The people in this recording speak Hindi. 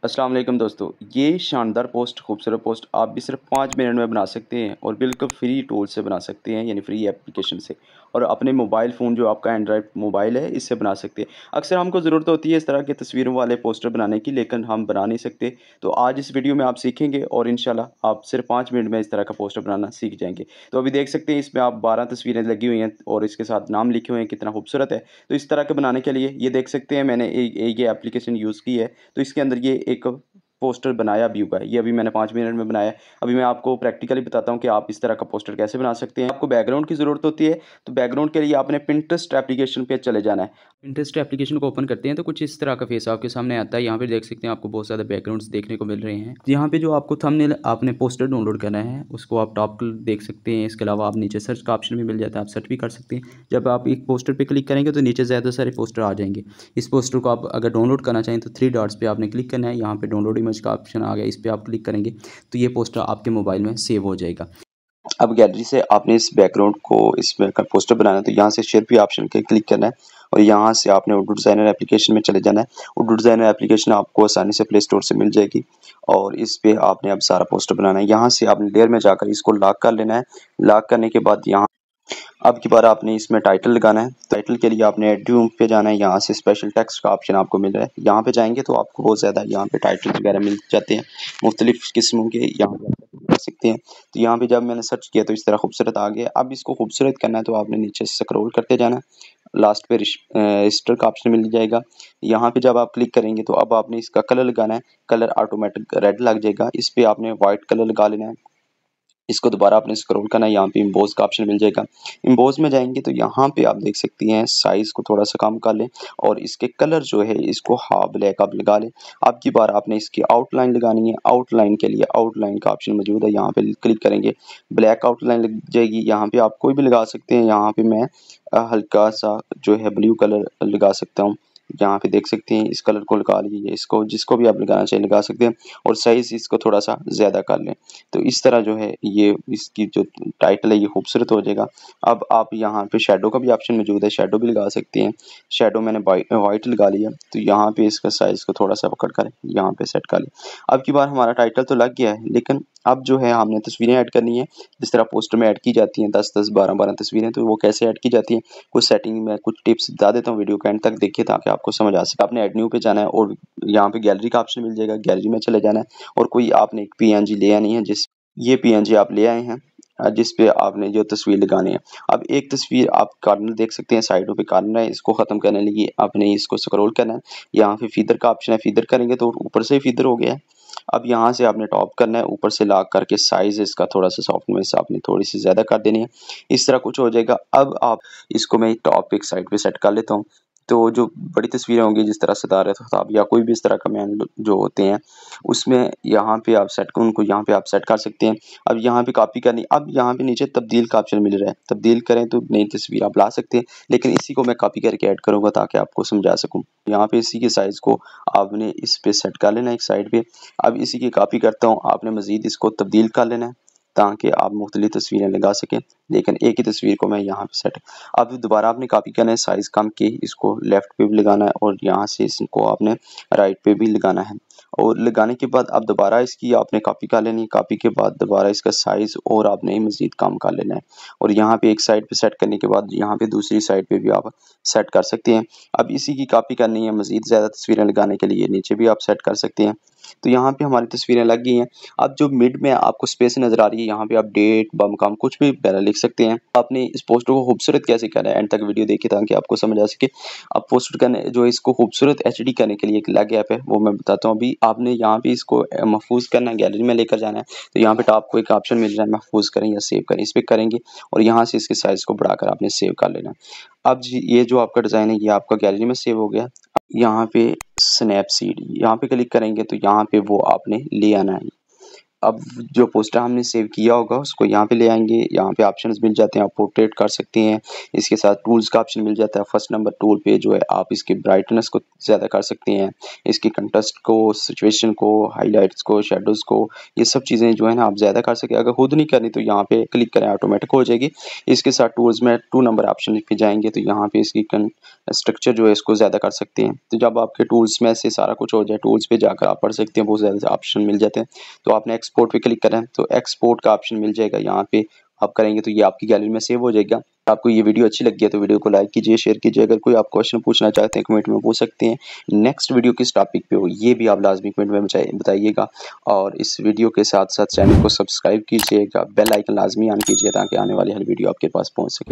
अस्सलाम वालेकुम दोस्तों, ये शानदार पोस्ट, खूबसूरत पोस्ट आप भी सिर्फ़ 5 मिनट में बना सकते हैं और बिल्कुल फ्री टूल से बना सकते हैं, यानी फ्री एप्लीकेशन से और अपने मोबाइल फ़ोन जो आपका एंड्रॉयड मोबाइल है, इससे बना सकते हैं। अक्सर हमको ज़रूरत होती है इस तरह के तस्वीरों वाले पोस्टर बनाने की, लेकिन हम बना नहीं सकते। तो आज इस वीडियो में आप सीखेंगे और इंशाल्लाह आप सिर्फ़ 5 मिनट में इस तरह का पोस्टर बनाना सीख जाएँगे। तो अभी देख सकते हैं इसमें आप 12 तस्वीरें लगी हुई हैं और इसके साथ नाम लिखे हुए हैं, कितना खूबसूरत है। तो इस तरह के बनाने के लिए ये देख सकते हैं मैंने ये एप्लीकेशन यूज़ की है। तो इसके अंदर ये एक पोस्टर बनाया भी हुआ है। ये अभी मैंने 5 मिनट में बनाया है। अभी मैं आपको प्रैक्टिकली बताता हूँ कि आप इस तरह का पोस्टर कैसे बना सकते हैं। आपको बैकग्राउंड की ज़रूरत होती है, तो बैकग्राउंड के लिए आपने पिंटरेस्ट एप्लीकेशन पे चले जाना है। पिंटरेस्ट एप्लीकेशन को ओपन करते हैं तो कुछ इस तरह का फेस आपके सामने आता है। यहाँ पे देख सकते हैं आपको बहुत ज़्यादा बैकग्राउंड्स देखने को मिल रहे हैं। यहाँ पे जो आपको थंबनेल आपने पोस्टर डाउनलोड करना है, उसको आप टॉप देख सकते हैं। इसके अलावा आप नीचे सर्च का ऑप्शन भी मिल जाता है, आप सर्च भी कर सकते हैं। जब आप एक पोस्टर पे क्लिक करेंगे तो नीचे ज़्यादा सारे पोस्टर आ जाएँगे। इस पोस्टर को आप अगर डाउनलोड करना चाहें तो 3 डॉट्स पे आपने क्लिक करना है। यहाँ पे डाउनलोड इमेज का ऑप्शन आ गया, इस पे आप क्लिक करेंगे तो ये पोस्टर आपके मोबाइल में सेव हो जाएगा। अब गैलरी से आपने इस बैकग्राउंड को इसमें का पोस्टर बनाना है तो यहाँ से शेयर पे ऑप्शन के क्लिक करना है और यहाँ से आपने उडू डिज़ाइनर एप्लीकेशन में चले जाना है। उडू डिज़ाइनर एप्लीकेशन आपको आसानी से प्ले स्टोर से मिल जाएगी और इस पे आपने अब सारा पोस्टर बनाना है। यहाँ से आपने लेयर में जाकर इसको लॉक कर लेना है। लॉक करने के बाद यहाँ अब की बार आपने इसमें टाइटल लगाना है। टाइटल के लिए आपने एडिटिंग पे जाना है। यहाँ से स्पेशल टेक्स्ट का ऑप्शन आपको मिल रहा है। यहाँ पे जाएंगे तो आपको बहुत ज़्यादा यहाँ पे टाइटल वगैरह मिल जाते हैं, मुख्तलिफ किस्मों के यहाँ पे कर सकते हैं। तो यहाँ पे जब मैंने सर्च किया तो इस तरह खूबसूरत आ गया। अब इसको खूबसूरत करना है तो आपने नीचे से स्क्रॉल करते जाना है। लास्ट पे रजिस्टर का ऑप्शन मिल जाएगा। यहाँ पे जब आप क्लिक करेंगे तो अब आपने इसका कलर लगाना है। कलर ऑटोमेटिक रेड लग जाएगा। इस पे आपने वाइट कलर लगा लेना है। इसको दोबारा आपने स्क्रॉल करना है, यहाँ पे इम्बोज का ऑप्शन मिल जाएगा। इम्बोज में जाएंगे तो यहाँ पे आप देख सकती हैं साइज को थोड़ा सा कम कर लें और इसके कलर जो है इसको हाफ ब्लैक आप लगा लें। अब की बार आपने इसकी आउटलाइन लगानी है। आउटलाइन के लिए आउटलाइन का ऑप्शन मौजूद है, यहाँ पे क्लिक करेंगे ब्लैक आउटलाइन लग जाएगी। यहाँ पे आप कोई भी लगा सकते हैं। यहाँ पे मैं हल्का सा जो है ब्लू कलर लगा सकता हूँ। यहाँ पे देख सकते हैं इस कलर को लगा लीजिए, इसको जिसको भी आप लगाना चाहिए लगा सकते हैं और साइज इसको थोड़ा सा ज़्यादा कर लें। तो इस तरह जो है ये इसकी जो टाइटल है ये खूबसूरत हो जाएगा। अब आप यहाँ पे शैडो का भी ऑप्शन मौजूद है, शैडो भी लगा सकते हैं। शैडो मैंने वाइट लगा लिया तो यहाँ पे इसका साइज़ को थोड़ा सा पकड़ कर यहाँ पे सेट कर लिया। अब की बार हमारा टाइटल तो लग गया है, लेकिन अब जो है हमने तस्वीरें ऐड करनी है। जिस तरह पोस्टर में ऐड की जाती हैं 10-10, 12-12 तस्वीरें, तो वो कैसे ऐड की जाती हैं, कुछ सेटिंग में कुछ टिप्स बता देता हूँ। वीडियो के एंड तक देखिए ताकि आपको समझ आ सके। आपने ऐड न्यू पे जाना है और यहाँ पे गैलरी का ऑप्शन मिल जाएगा, गैलरी में चले जाना है और कोई आपने एक पीएनजी ले आनी है। ये पीएनजी आप ले आए हैं जिस पे आपने जो तस्वीर लगानी है। अब एक तस्वीर आप कॉर्नर देख सकते हैं, साइडों पे कॉर्नर है, इसको ख़त्म करने के लिए आपने इसको स्क्रॉल करना है। यहाँ पे फीदर का ऑप्शन है, फीदर करेंगे तो ऊपर से फीदर हो गया है। अब यहाँ से आपने टॉप करना है, ऊपर से लॉक करके साइज़ इसका थोड़ा सा सॉफ्टनेस आपने थोड़ी सी ज़्यादा कर देनी है। इस तरह कुछ हो जाएगा। अब आप इसको मैं टॉप एक साइड पे सेट कर लेता हूँ। तो जो बड़ी तस्वीरें होंगी जिस तरह सितारे ख़ताब या कोई भी इस तरह का मैन जो होते हैं, उसमें यहाँ पे आप उनको यहाँ पे आप सेट कर सकते हैं। अब यहाँ पे कॉपी करनी, अब यहाँ पे नीचे तब्दील का ऑप्शन मिल रहा है, तब्दील करें तो नई तस्वीर आप ला सकते हैं, लेकिन इसी को मैं कॉपी करके ऐड करूँगा ताकि आपको समझा सकूँ। यहाँ पे इसी के साइज़ को आपने इस पे सेट कर लेना है एक साइड पे। अब इसी की कॉपी करता हूँ, आपने मज़ीद इसको तब्दील कर लेना है ताकि आप मुख्तलिफ तस्वीरें लगा सकें, लेकिन एक ही तस्वीर को मैं यहाँ पे सेट। अब दोबारा आपने कॉपी करना है, साइज़ कम की इसको लेफ़्ट पे भी लगाना है और यहाँ से इसको आपने राइट पे भी लगाना है और लगाने के बाद अब दोबारा इसकी आपने कॉपी कर लेनी है। कॉपी के बाद दोबारा इसका साइज़ और आपने मज़ीद कम कर लेना है और यहाँ पे एक साइड पे सेट करने के बाद यहाँ पे दूसरी साइड पे भी आप सेट कर सकते हैं। अब इसी की कॉपी करनी है, मज़ीद ज़्यादा तस्वीरें लगाने के लिए नीचे भी आप सेट कर सकते हैं। तो यहाँ पे हमारी तस्वीरें लग गई हैं। अब जो मिड में आपको स्पेस नज़र आ रही है, यहाँ पे आप डेट, बम-कम कुछ भी पहले लिख सकते हैं। आपने इस पोस्टर को खूबसूरत कैसे करना है, एंड तक वीडियो देखिए ताकि आपको समझ आ सके। अब पोस्टर करने जो इसको खूबसूरत एचडी करने के लिए एक अलग ऐप है, वो मैं बताता हूँ। अभी आपने यहाँ पे इसको महफूज़ करना है, गैलरी में लेकर जाना है। तो यहाँ पे टॉप को एक ऑप्शन मिल रहा है महफूज़ करें या सेव करें, इस पे करेंगे और यहाँ से इसके साइज़ को बढ़ाकर आपने सेव कर लेना है। अब जी ये जो आपका डिज़ाइन है ये आपका गैलरी में सेव हो गया। यहाँ पे स्नैपसीड यहाँ पे क्लिक करेंगे तो यहाँ पे वो आपने ले आना है। अब जो पोस्टर हमने सेव किया होगा उसको यहाँ पे ले आएँगे। यहाँ पे ऑप्शंस मिल जाते हैं, आप पोर्ट्रेट कर सकते हैं। इसके साथ टूल्स का ऑप्शन मिल जाता है। फर्स्ट नंबर टूल पे जो है आप इसकी ब्राइटनेस को ज़्यादा कर सकते हैं, इसकी कंट्रास्ट को, सिचुएशन को, हाइलाइट्स को, शैडोज़ को, ये सब चीज़ें जो है ना आप ज़्यादा कर सकें। अगर खुद नहीं करनी तो यहाँ पे क्लिक करें, ऑटोमेटिक हो जाएगी। इसके साथ टूल्स में 2 नंबर ऑप्शन पे जाएँगे तो यहाँ पे इसकी स्ट्रक्चर जो है इसको ज़्यादा कर सकते हैं। तो जब आपके टूल्स में से सारा कुछ हो जाए, टूल्स पे जाकर आप पढ़ सकते हैं, बहुत ज़्यादा ऑप्शन मिल जाते हैं। तो आपने एक्सपोर्ट पे क्लिक करें तो एक्सपोर्ट का ऑप्शन मिल जाएगा। यहाँ पे आप करेंगे तो ये आपकी गैलरी में सेव हो जाएगा। आपको ये वीडियो अच्छी लगी है तो वीडियो को लाइक कीजिए, शेयर कीजिए। अगर कोई आप क्वेश्चन पूछना चाहते हैं कमेंट में पूछ सकते हैं। नेक्स्ट वीडियो किस टॉपिक पे हो ये भी आप लाजमी कमेंट में बताइएगा। और इस वीडियो के साथ साथ चैनल को सब्सक्राइब कीजिएगा, बेल आइकन लाजमी ऑन कीजिए ताकि आने वाली हर वीडियो आपके पास पहुँच सके।